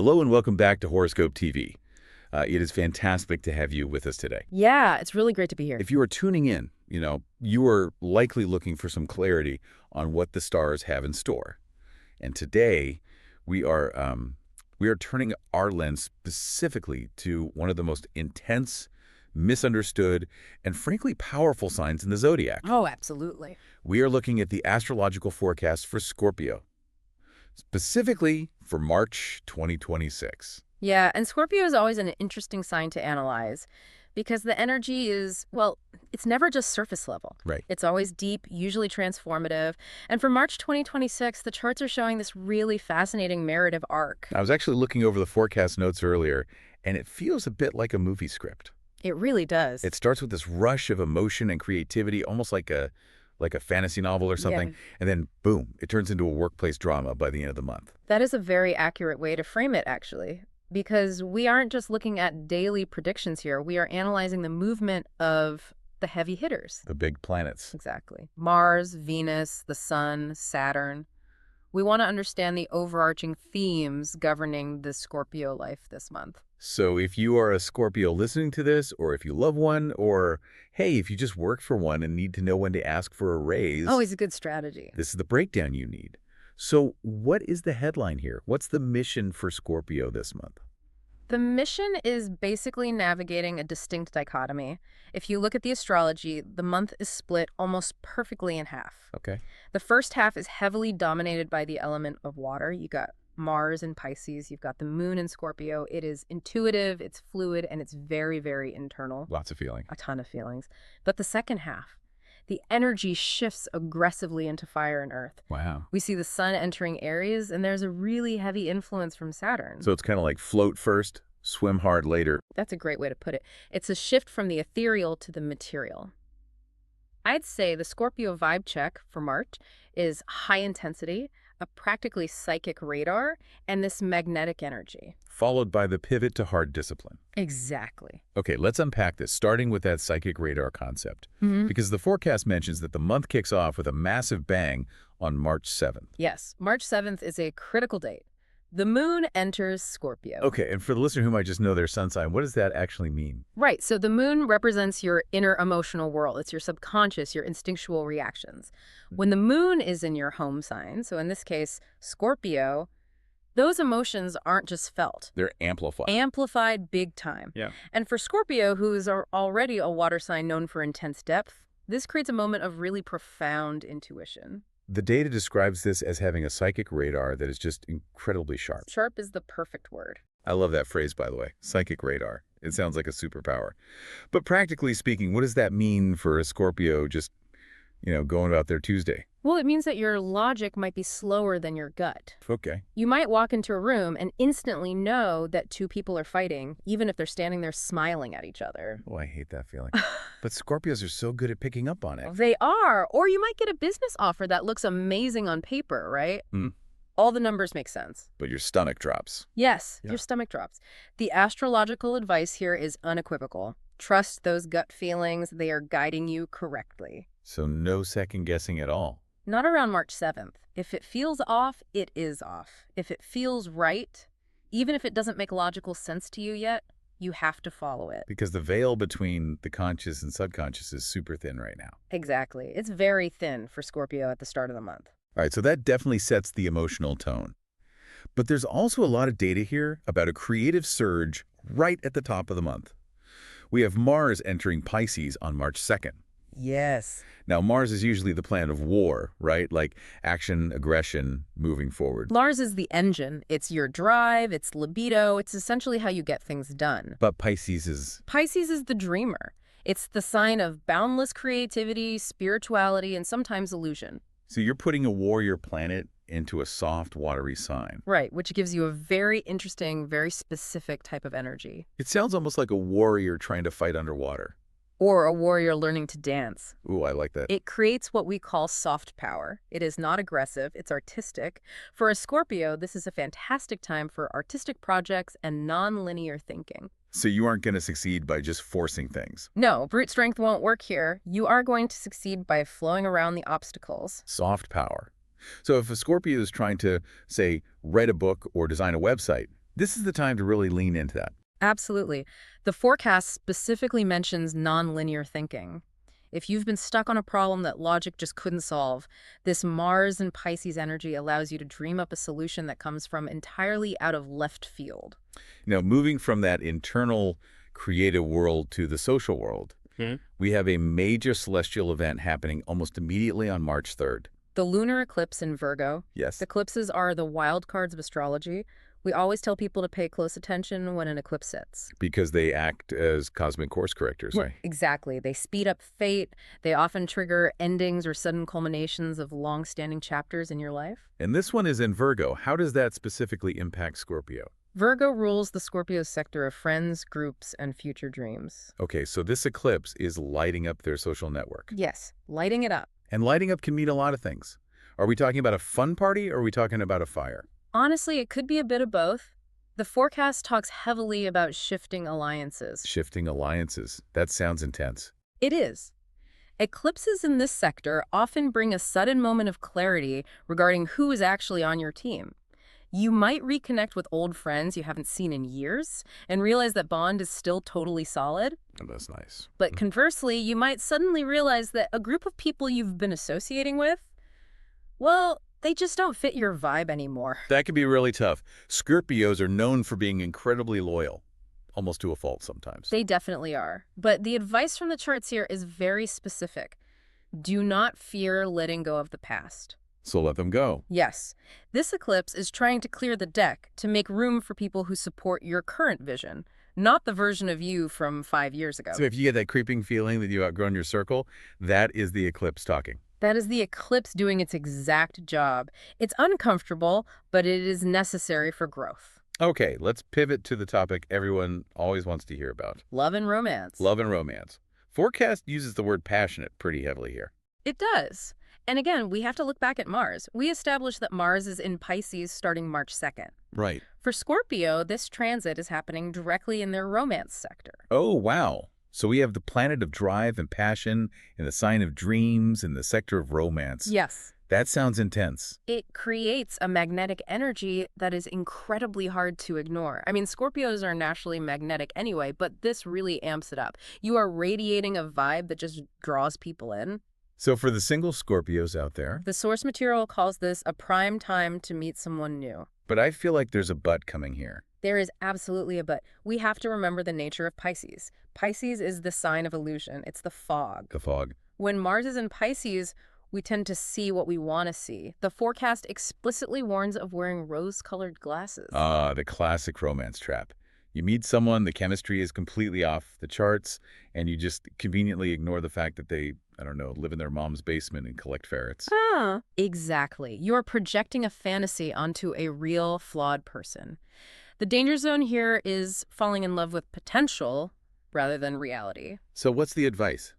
Hello and welcome back to Horoscope TV. It is fantastic to have you with us today. Yeah, it's really great to be here. If you are tuning in, you are likely looking for some clarity on what the stars have in store. And today, we are turning our lens specifically to one of the most intense, misunderstood, and frankly powerful signs in the zodiac. Oh, absolutely. We are looking at the astrological forecast for Scorpio, specifically for March 2026. Yeah, and Scorpio is always an interesting sign to analyze because the energy is, well, it's never just surface level. Right. It's always deep, usually transformative. And for March 2026, the charts are showing this really fascinating narrative arc. I was actually looking over the forecast notes earlier, and it feels a bit like a movie script. It really does. It starts with this rush of emotion and creativity, almost like a fantasy novel or something, and then boom, it turns into a workplace drama by the end of the month. That is a very accurate way to frame it, actually, because we aren't just looking at daily predictions here. We are analyzing the movement of the heavy hitters. The big planets. Exactly. Mars, Venus, the Sun, Saturn. We want to understand the overarching themes governing the Scorpio life this month. So if you are a Scorpio listening to this, or if you love one, or hey, if you just work for one and need to know when to ask for a raise. Always a good strategy. This is the breakdown you need. So what is the headline here? What's the mission for Scorpio this month? The mission is basically navigating a distinct dichotomy. If you look at the astrology, the month is split almost perfectly in half. Okay. The first half is heavily dominated by the element of water. You got Mars in Pisces, you've got the moon in Scorpio. It is intuitive, it's fluid, and it's very, very internal. Lots of feeling. A ton of feelings. But the second half, the energy shifts aggressively into fire and earth. Wow. We see the sun entering Aries, and there's a really heavy influence from Saturn. So it's kind of like float first, swim hard later. That's a great way to put it. It's a shift from the ethereal to the material. I'd say the Scorpio vibe check for March is high intensity, a practically psychic radar, and this magnetic energy. Followed by the pivot to hard discipline. Exactly. Okay, let's unpack this, starting with that psychic radar concept. Because the forecast mentions that the month kicks off with a massive bang on March 7th. Yes, March 7th is a critical date. The moon enters Scorpio. Okay, and for the listener who might just know their sun sign, what does that actually mean? Right, so the moon represents your inner emotional world. It's your subconscious, your instinctual reactions. When the moon is in your home sign, so in this case, Scorpio, those emotions aren't just felt. They're amplified. Amplified big time. Yeah. And for Scorpio, who is already a water sign known for intense depth, this creates a moment of really profound intuition. The data describes this as having a psychic radar that is just incredibly sharp. Sharp is the perfect word. I love that phrase, by the way, psychic radar. It sounds like a superpower. But practically speaking, what does that mean for a Scorpio just, going about their Tuesday? Well, it means that your logic might be slower than your gut. Okay. You might walk into a room and instantly know that two people are fighting, even if they're standing there smiling at each other. Oh, I hate that feeling. But Scorpios are so good at picking up on it. They are. Or you might get a business offer that looks amazing on paper, right? All the numbers make sense. But your stomach drops. Yes, Yeah. your stomach drops. The astrological advice here is unequivocal. Trust those gut feelings. They are guiding you correctly. So no second guessing at all. Not around March 7th. If it feels off, it is off. If it feels right, even if it doesn't make logical sense to you yet, you have to follow it. Because the veil between the conscious and subconscious is super thin right now. Exactly. It's very thin for Scorpio at the start of the month. All right, so that definitely sets the emotional tone. But there's also a lot of data here about a creative surge right at the top of the month. We have Mars entering Pisces on March 2nd. Yes. Now, Mars is usually the planet of war, right? Like action, aggression, moving forward. Mars is the engine. It's your drive, it's libido, it's essentially how you get things done. But Pisces is... Pisces is the dreamer. It's the sign of boundless creativity, spirituality, and sometimes illusion. So you're putting a warrior planet into a soft, watery sign. Right, which gives you a very interesting, very specific type of energy. It sounds almost like a warrior trying to fight underwater. Or a warrior learning to dance. Ooh, I like that. It creates what we call soft power. It is not aggressive, it's artistic. For a Scorpio, this is a fantastic time for artistic projects and non-linear thinking. So you aren't going to succeed by just forcing things. No, brute strength won't work here. You are going to succeed by flowing around the obstacles. Soft power. So if a Scorpio is trying to, say, write a book or design a website, This is the time to really lean into that. Absolutely. The forecast specifically mentions nonlinear thinking. If you've been stuck on a problem that logic just couldn't solve, this Mars and Pisces energy allows you to dream up a solution that comes from entirely out of left field. Moving from that internal creative world to the social world, we have a major celestial event happening almost immediately on March 3rd. The lunar eclipse in Virgo. Yes. Eclipses are the wild cards of astrology. We always tell people to pay close attention when an eclipse sits. Because they act as cosmic course correctors, right? Exactly. They speed up fate. They often trigger endings or sudden culminations of long-standing chapters in your life. And this one is in Virgo. How does that specifically impact Scorpio? Virgo rules the Scorpio sector of friends, groups, and future dreams. Okay, so this eclipse is lighting up their social network. Yes, lighting it up. And lighting up can mean a lot of things. Are we talking about a fun party or are we talking about a fire? Honestly, it could be a bit of both. The forecast talks heavily about shifting alliances. Shifting alliances. That sounds intense. It is. Eclipses in this sector often bring a sudden moment of clarity regarding who is actually on your team. You might reconnect with old friends you haven't seen in years and realize that bond is still totally solid. Oh, that's nice. But conversely, you might suddenly realize that a group of people you've been associating with, well, they just don't fit your vibe anymore. That can be really tough. Scorpios are known for being incredibly loyal, almost to a fault sometimes. They definitely are. But the advice from the charts here is very specific. Do not fear letting go of the past. So let them go. Yes, this eclipse is trying to clear the deck to make room for people who support your current vision, not the version of you from 5 years ago. So if you get that creeping feeling that you've outgrown your circle, that is the eclipse talking. That is the eclipse doing its exact job. It's uncomfortable, but it is necessary for growth. Okay, let's pivot to the topic everyone always wants to hear about. Love and romance. Love and romance. Forecast uses the word passionate pretty heavily here. It does. And again, we have to look back at Mars. We established that Mars is in Pisces starting March 2nd. Right. For Scorpio, this transit is happening directly in their romance sector. Oh, wow. So we have the planet of drive and passion and the sign of dreams and the sector of romance. Yes. That sounds intense. It creates a magnetic energy that is incredibly hard to ignore. I mean, Scorpios are naturally magnetic anyway, but this really amps it up. You are radiating a vibe that just draws people in. So for the single Scorpios out there, The source material calls this a prime time to meet someone new. but I feel like there's a but coming here. There is absolutely a but. We have to remember the nature of Pisces. Pisces is the sign of illusion. It's the fog. The fog. When Mars is in Pisces, we tend to see what we want to see. The forecast explicitly warns of wearing rose-colored glasses. The classic romance trap. You meet someone, the chemistry is completely off the charts, and you just conveniently ignore the fact that they, I don't know, live in their mom's basement and collect ferrets. Exactly. You're projecting a fantasy onto a real, flawed person. The danger zone here is falling in love with potential rather than reality. So what's the advice?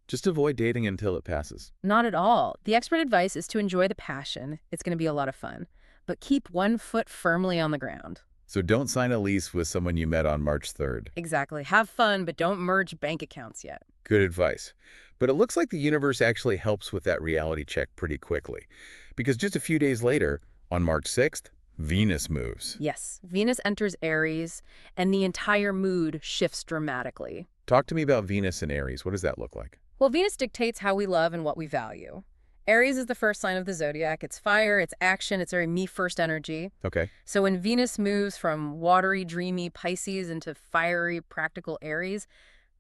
Just avoid dating until it passes. Not at all. The expert advice is to enjoy the passion. It's going to be a lot of fun. But keep one foot firmly on the ground. So don't sign a lease with someone you met on March 3rd. Exactly. Have fun, but don't merge bank accounts yet. Good advice. But it looks like the universe actually helps with that reality check pretty quickly. Because just a few days later, on March 6th, Venus moves. Yes, Venus enters Aries, and the entire mood shifts dramatically. Talk to me about Venus and Aries. What does that look like? Well, Venus dictates how we love and what we value. Aries is the first sign of the zodiac. It's fire, it's action, it's very me-first energy. Okay. So when Venus moves from watery, dreamy Pisces into fiery, practical Aries,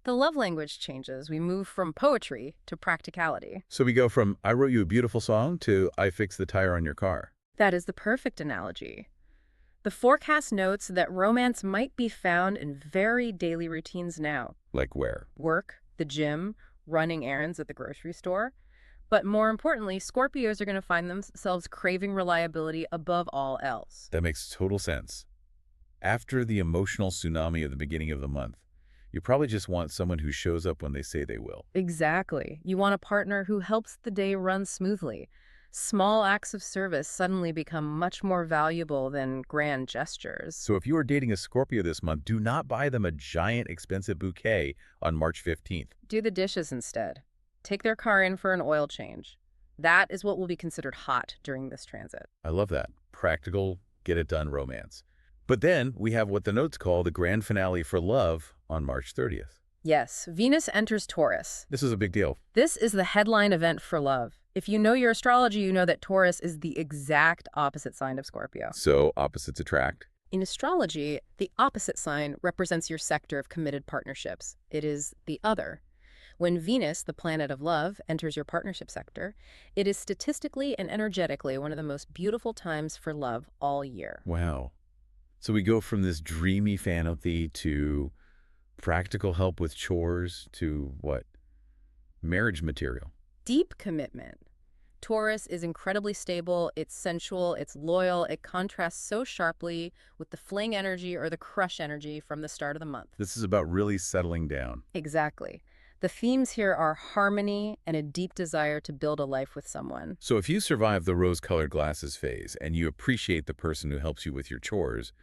the love language changes. We move from poetry to practicality. So we go from, I wrote you a beautiful song, to I fixed the tire on your car. That is the perfect analogy. The forecast notes that romance might be found in very daily routines now. Like where? Work, the gym, running errands at the grocery store. But more importantly, Scorpios are going to find themselves craving reliability above all else. That makes total sense. After the emotional tsunami of the beginning of the month, you probably just want someone who shows up when they say they will. Exactly. You want a partner who helps the day run smoothly. Small acts of service suddenly become much more valuable than grand gestures. So if you are dating a Scorpio this month, do not buy them a giant expensive bouquet on March 15th. Do the dishes instead. Take their car in for an oil change. That is what will be considered hot during this transit. I love that. Practical, get it done romance. But then we have what the notes call the grand finale for love on March 30th. Yes, Venus enters Taurus. This is a big deal. This is the headline event for love. If you know your astrology, you know that Taurus is the exact opposite sign of Scorpio. So opposites attract. In astrology, the opposite sign represents your sector of committed partnerships. It is the other. When Venus, the planet of love, enters your partnership sector, it is statistically and energetically one of the most beautiful times for love all year. Wow. So we go from this dreamy fantasy to practical help with chores to what? Marriage material. Deep commitment. Taurus is incredibly stable, it's sensual, it's loyal, it contrasts so sharply with the fling energy or the crush energy from the start of the month. This is about really settling down. Exactly. The themes here are harmony and a deep desire to build a life with someone. So if you survive the rose-colored glasses phase and you appreciate the person who helps you with your chores,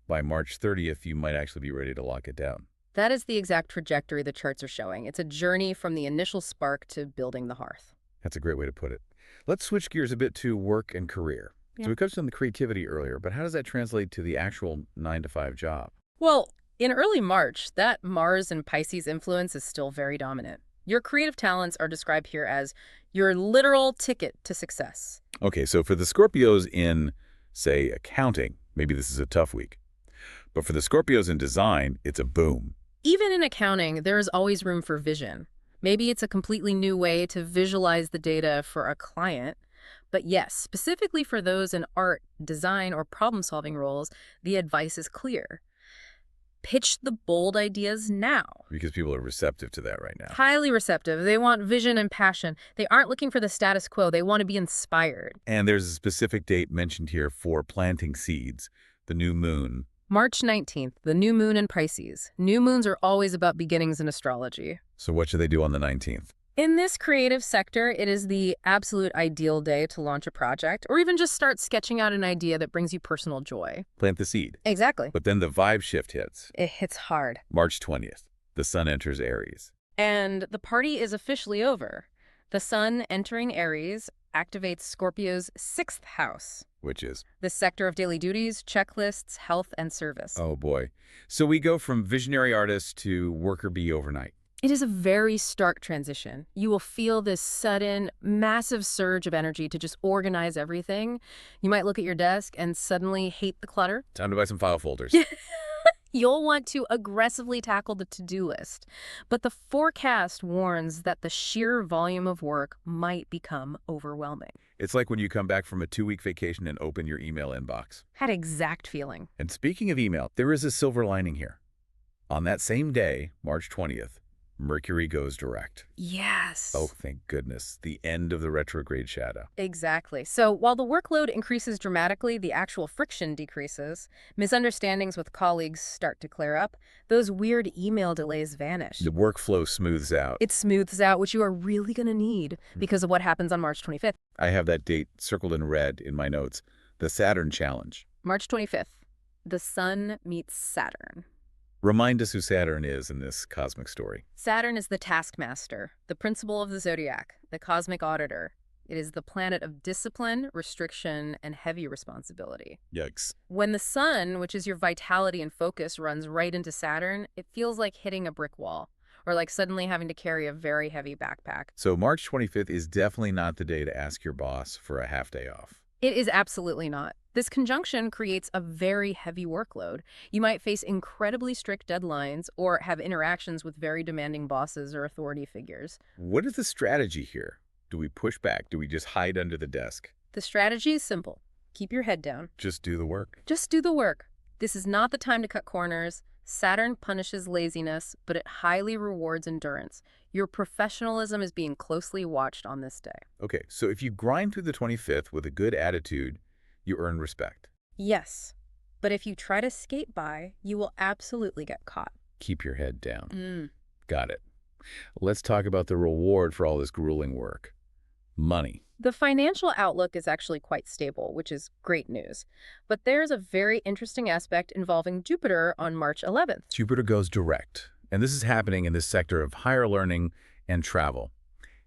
by March 30th, you might actually be ready to lock it down. That is the exact trajectory the charts are showing. It's a journey from the initial spark to building the hearth. That's a great way to put it. Let's switch gears a bit to work and career. Yeah. So we touched on the creativity earlier, but how does that translate to the actual 9-to-5 job? Well, in early March, that Mars and Pisces influence is still very dominant. Your creative talents are described here as your literal ticket to success. Okay, so for the Scorpios in, say, accounting, maybe this is a tough week. But for the Scorpios in design, it's a boom. Even in accounting, there is always room for vision. Maybe it's a completely new way to visualize the data for a client. But yes, specifically for those in art, design, or problem-solving roles, the advice is clear. Pitch the bold ideas now. Because people are receptive to that right now. Highly receptive. They want vision and passion. They aren't looking for the status quo. They want to be inspired. And there's a specific date mentioned here for planting seeds, the new moon. March 19th, the new moon in Pisces. New moons are always about beginnings in astrology. So what should they do on the 19th? In this creative sector, it is the absolute ideal day to launch a project or even just start sketching out an idea that brings you personal joy. Plant the seed. Exactly. But then the vibe shift hits. It hits hard. March 20th, the sun enters Aries. And the party is officially over. The sun entering Aries activates Scorpio's 6th house. Which is? The sector of daily duties, checklists, health, and service. Oh boy. So we go from visionary artist to worker bee overnight. It is a very stark transition. You will feel this sudden, massive surge of energy to just organize everything. You might look at your desk and suddenly hate the clutter. Time to buy some file folders. You'll want to aggressively tackle the to-do list. But the forecast warns that the sheer volume of work might become overwhelming. It's like when you come back from a 2-week vacation and open your email inbox. That exact feeling. And speaking of email, there is a silver lining here. On that same day, March 20th, Mercury goes direct. Yes. Oh, thank goodness. The end of the retrograde shadow. Exactly. So while the workload increases dramatically, the actual friction decreases. Misunderstandings with colleagues start to clear up. Those weird email delays vanish. The workflow smooths out. It smooths out, which you are really going to need because of what happens on March 25th. I have that date circled in red in my notes. The Saturn challenge. March 25th. The sun meets Saturn. Remind us who Saturn is in this cosmic story. Saturn is the taskmaster, the principle of the zodiac, the cosmic auditor. It is the planet of discipline, restriction, and heavy responsibility. Yikes. When the sun, which is your vitality and focus, runs right into Saturn, it feels like hitting a brick wall, or like suddenly having to carry a very heavy backpack. So March 25th is definitely not the day to ask your boss for a half day off. It is absolutely not. This conjunction creates a very heavy workload. You might face incredibly strict deadlines or have interactions with very demanding bosses or authority figures. What is the strategy here? Do we push back? Do we just hide under the desk? The strategy is simple. Keep your head down. Just do the work. Just do the work. This is not the time to cut corners. Saturn punishes laziness, but it highly rewards endurance. Your professionalism is being closely watched on this day. Okay, so if you grind through the 25th with a good attitude, you earn respect. Yes, but if you try to skate by, you will absolutely get caught. Keep your head down. Got it. Let's talk about the reward for all this grueling work. Money. The financial outlook is actually quite stable, which is great news. But there's a very interesting aspect involving Jupiter on March 11th. Jupiter goes direct, and this is happening in this sector of higher learning and travel.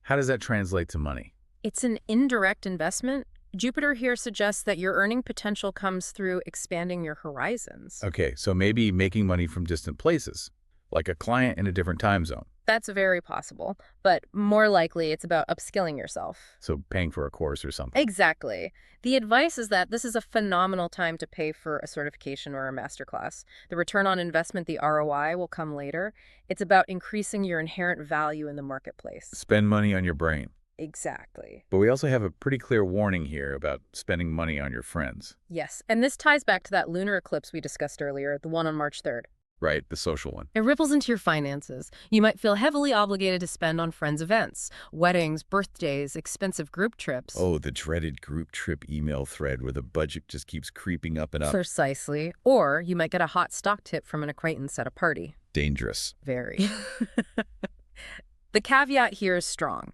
How does that translate to money? It's an indirect investment. Jupiter here suggests that your earning potential comes through expanding your horizons. Okay, so maybe making money from distant places, like a client in a different time zone. That's very possible, but more likely it's about upskilling yourself. So paying for a course or something. Exactly. The advice is that this is a phenomenal time to pay for a certification or a masterclass. The return on investment, the ROI, will come later. It's about increasing your inherent value in the marketplace. Spend money on your brain. Exactly. But we also have a pretty clear warning here about spending money on your friends, Yes, and this ties back to that lunar eclipse we discussed earlier, the one on March 3rd. right? The social one. It ripples into your finances. You might feel heavily obligated to spend on friends' events, weddings, birthdays, expensive group trips. Oh, the dreaded group trip email thread where the budget just keeps creeping up and up. Precisely. Or you might get a hot stock tip from an acquaintance at a party. Dangerous. Very. The caveat here is strong.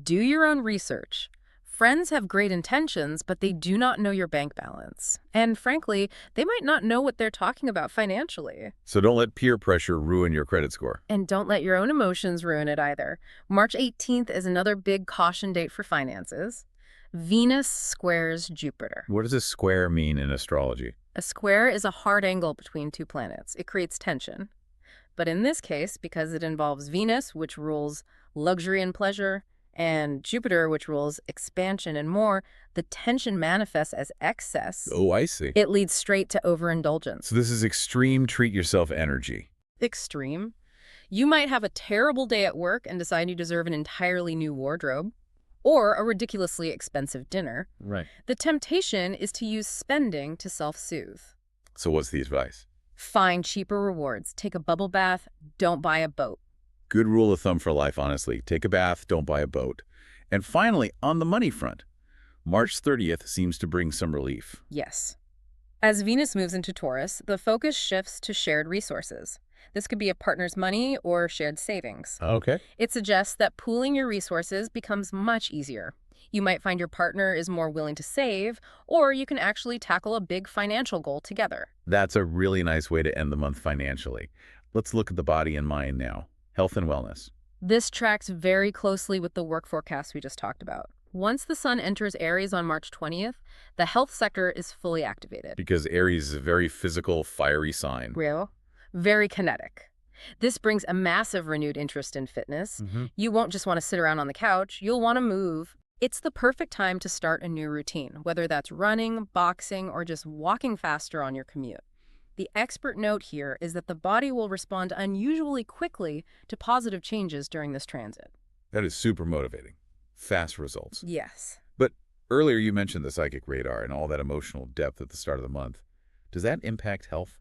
Do your own research. Friends have great intentions, but they do not know your bank balance. And frankly, they might not know what they're talking about financially. So don't let peer pressure ruin your credit score. And don't let your own emotions ruin it either. March 18th is another big caution date for finances. Venus squares Jupiter. What does a square mean in astrology? A square is a hard angle between two planets. It creates tension. But in this case, because it involves Venus, which rules luxury and pleasure, and Jupiter, which rules expansion and more, the tension manifests as excess. Oh, I see. It leads straight to overindulgence. So this is extreme treat-yourself energy. Extreme. You might have a terrible day at work and decide you deserve an entirely new wardrobe or a ridiculously expensive dinner. Right. The temptation is to use spending to self-soothe. So what's the advice? Find cheaper rewards. Take a bubble bath. Don't buy a boat. Good rule of thumb for life, honestly. Take a bath, don't buy a boat. And finally, on the money front, March 30th seems to bring some relief. Yes. As Venus moves into Taurus, the focus shifts to shared resources. This could be a partner's money or shared savings. Okay. It suggests that pooling your resources becomes much easier. You might find your partner is more willing to save, or you can actually tackle a big financial goal together. That's a really nice way to end the month financially. Let's look at the body and mind now. Health and wellness. This tracks very closely with the work forecast we just talked about. Once the sun enters Aries on March 20th, the health sector is fully activated. Because Aries is a very physical, fiery sign. Real, very kinetic. This brings a massive renewed interest in fitness. You won't just want to sit around on the couch, you'll want to move. It's the perfect time to start a new routine, whether that's running, boxing, or just walking faster on your commute. The expert note here is that the body will respond unusually quickly to positive changes during this transit. That is super motivating. Fast results. Yes. But earlier you mentioned the psychic radar and all that emotional depth at the start of the month. Does that impact health?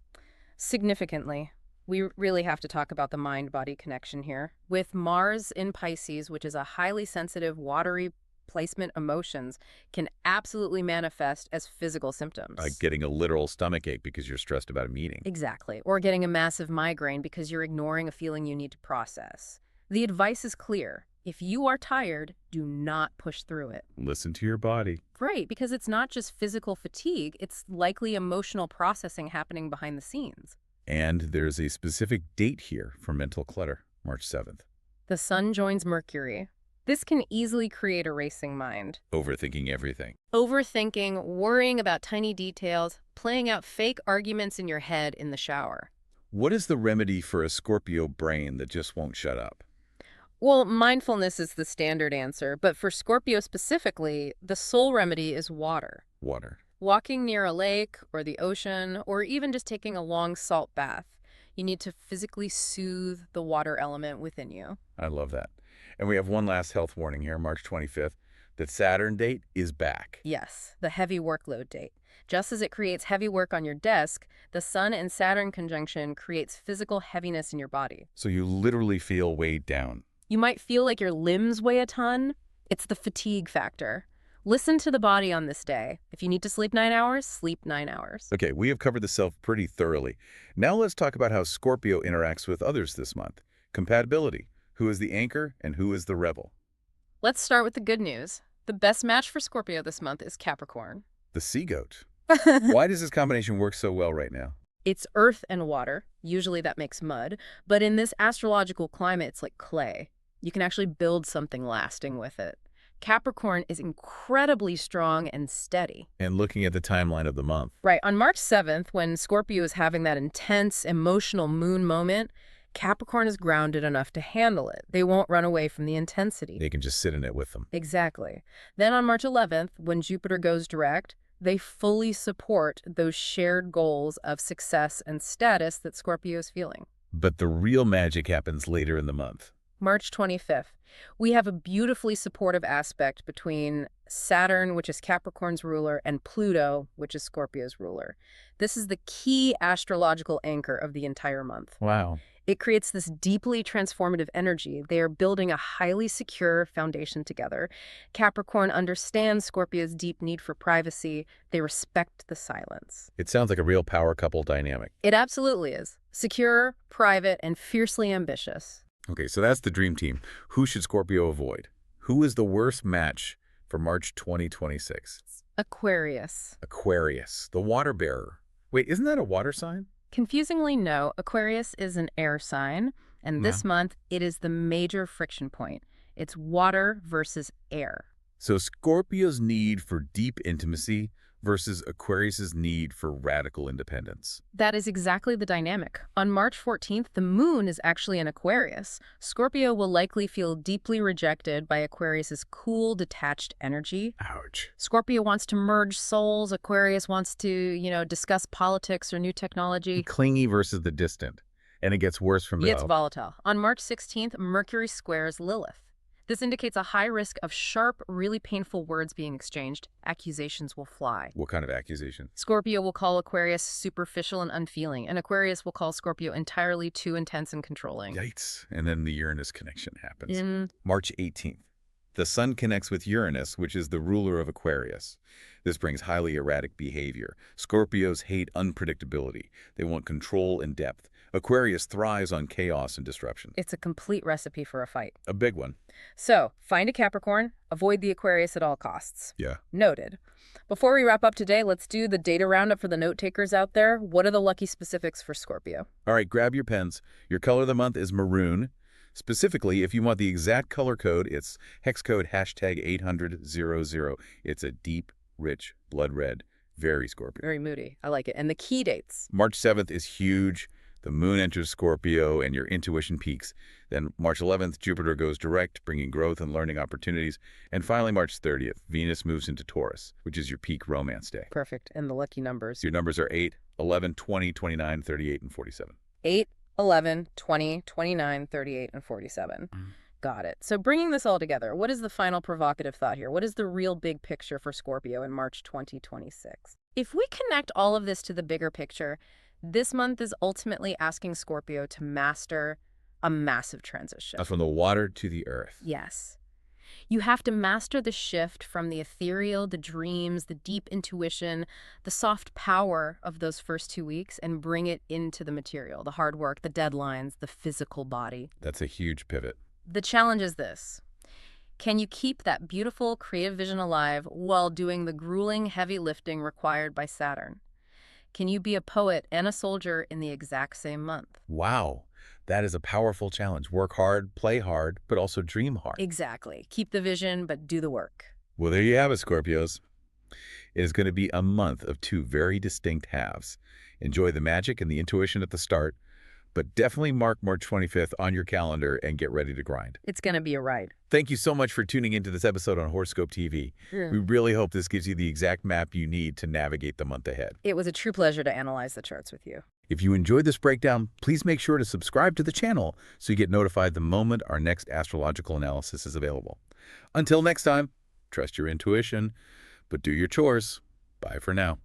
Significantly. We really have to talk about the mind-body connection here. With Mars in Pisces, which is a highly sensitive, watery placement, emotions can absolutely manifest as physical symptoms. Like getting a literal stomachache because you're stressed about a meeting. Exactly. Or getting a massive migraine because you're ignoring a feeling you need to process. The advice is clear. If you are tired, do not push through it. Listen to your body. Right, because it's not just physical fatigue, it's likely emotional processing happening behind the scenes. And there's a specific date here for mental clutter, March 7th. The sun joins Mercury. This can easily create a racing mind. Overthinking everything. Overthinking, worrying about tiny details, playing out fake arguments in your head in the shower. What is the remedy for a Scorpio brain that just won't shut up? Well, mindfulness is the standard answer, but for Scorpio specifically, the sole remedy is water. Water. Walking near a lake or the ocean, or even just taking a long salt bath. You need to physically soothe the water element within you. I love that. And we have one last health warning here, March 25th. That Saturn date is back. Yes, the heavy workload date. Just as it creates heavy work on your desk, the Sun and Saturn conjunction creates physical heaviness in your body. So you literally feel weighed down. You might feel like your limbs weigh a ton. It's the fatigue factor. Listen to the body on this day. If you need to sleep 9 hours, sleep 9 hours. Okay, we have covered the self pretty thoroughly. Now let's talk about how Scorpio interacts with others this month. Compatibility. Who is the anchor and who is the rebel? Let's start with the good news. The best match for Scorpio this month is Capricorn. The sea goat. Why does this combination work so well right now? It's earth and water. Usually that makes mud. But in this astrological climate, it's like clay. You can actually build something lasting with it. Capricorn is incredibly strong and steady. And looking at the timeline of the month. Right, on March 7th, when Scorpio is having that intense emotional moon moment, Capricorn is grounded enough to handle it. They won't run away from the intensity. They can just sit in it with them. Exactly. Then on March 11th, when Jupiter goes direct, they fully support those shared goals of success and status that Scorpio is feeling. But the real magic happens later in the month. March 25th, we have a beautifully supportive aspect between Saturn, which is Capricorn's ruler, and Pluto, which is Scorpio's ruler. This is the key astrological anchor of the entire month. Wow. It creates this deeply transformative energy. They are building a highly secure foundation together. Capricorn understands Scorpio's deep need for privacy. They respect the silence. It sounds like a real power couple dynamic. It absolutely is. Secure, private, and fiercely ambitious. Okay, so that's the dream team. Who should Scorpio avoid? Who is the worst match for March 2026? Aquarius. Aquarius, the water bearer. Wait, isn't that a water sign? Confusingly, no. Aquarius is an air sign, and this month it is the major friction point. It's water versus air. So Scorpio's need for deep intimacy versus Aquarius's need for radical independence. That is exactly the dynamic. On March 14th, the moon is actually in Aquarius. Scorpio will likely feel deeply rejected by Aquarius's cool, detached energy. Ouch. Scorpio wants to merge souls. Aquarius wants to, discuss politics or new technology. Clingy versus the distant. And it gets worse from there. It's volatile. On March 16th, Mercury squares Lilith. This indicates a high risk of sharp, really painful words being exchanged. Accusations will fly. What kind of accusation? Scorpio will call Aquarius superficial and unfeeling, and Aquarius will call Scorpio entirely too intense and controlling. Yikes. And then the Uranus connection happens. Mm. March 18th. The Sun connects with Uranus, which is the ruler of Aquarius. This brings highly erratic behavior. Scorpios hate unpredictability. They want control and depth. Aquarius thrives on chaos and disruption. It's a complete recipe for a fight. A big one. So, find a Capricorn, avoid the Aquarius at all costs. Yeah. Noted. Before we wrap up today, let's do the data roundup for the note takers out there. What are the lucky specifics for Scorpio? All right, grab your pens. Your color of the month is maroon. Specifically, if you want the exact color code, it's hex code #80000. It's a deep, rich blood red. Very Scorpio. Very moody. I like it. And the key dates. March 7th is huge. The moon enters Scorpio and your intuition peaks. Then March 11th, Jupiter goes direct, bringing growth and learning opportunities. And finally, March 30th, Venus moves into Taurus, which is your peak romance day. Perfect. And the lucky numbers. Your numbers are 8, 11, 20, 29, 38, and 47. 8, 11, 20, 29, 38, and 47. Got it. So bringing this all together, what is the final provocative thought here? What is the real big picture for Scorpio in March 2026? If we connect all of this to the bigger picture, this month is ultimately asking Scorpio to master a massive transition. From the water to the earth. Yes. You have to master the shift from the ethereal, the dreams, the deep intuition, the soft power of those first 2 weeks and bring it into the material, the hard work, the deadlines, the physical body. That's a huge pivot. The challenge is this. Can you keep that beautiful creative vision alive while doing the grueling heavy lifting required by Saturn? Can you be a poet and a soldier in the exact same month? Wow. That is a powerful challenge. Work hard, play hard, but also dream hard. Exactly. Keep the vision, but do the work. Well, there you have it, Scorpios. It is going to be a month of two very distinct halves. Enjoy the magic and the intuition at the start, but definitely mark March 25th on your calendar and get ready to grind. It's going to be a ride. Thank you so much for tuning into this episode on Horoscope TV. We really hope this gives you the exact map you need to navigate the month ahead. It was a true pleasure to analyze the charts with you. If you enjoyed this breakdown, please make sure to subscribe to the channel so you get notified the moment our next astrological analysis is available. Until next time, trust your intuition, but do your chores. Bye for now.